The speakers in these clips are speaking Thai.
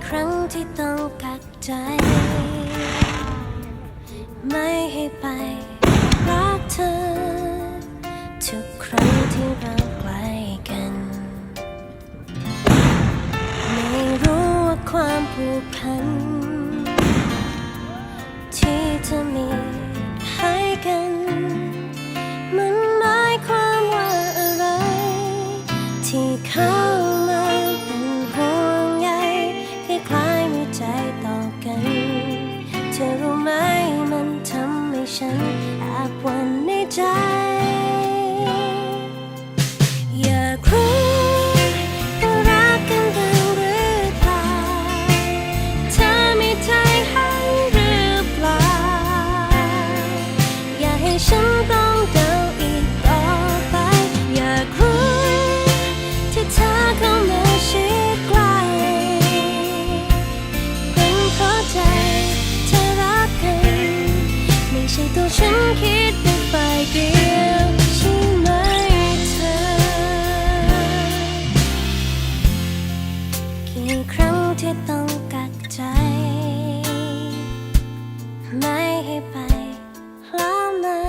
ครั้งที่ต้องกักใจไม่ให้ไปรักเธอทุกครั้งที่เราใกล้กันไม่รู้ว่าความผูกพันที่เธอมีให้กันมันหมายความว่าอะไรที่เข้ามาเป็นห่วงใยคล้ายๆมีใจต่อกันเธอรู้ไหมมันทำให้ฉันแอบหวั่นในใจอยากรู้ว่ารักกันจริงหรือเปล่าเธอมีใจให้หรือเปล่าอย่าให้ฉันต้องเดาอีกต่อไปอยากรู้ที่เธอเข้ามาชิดใกล้เป็นเพราะใจเธอรักกันไม่ใช่ตัวฉันคิดเป็นฝ่ายเดียวใช่ไหมเธอกี่ครั้งที่ต้องกักใจไม่ให้ไปแล้วมา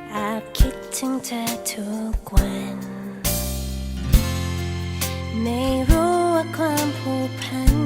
แอบคิดถึงเธอทุกวันไม่รู้ว่าความผูกพัน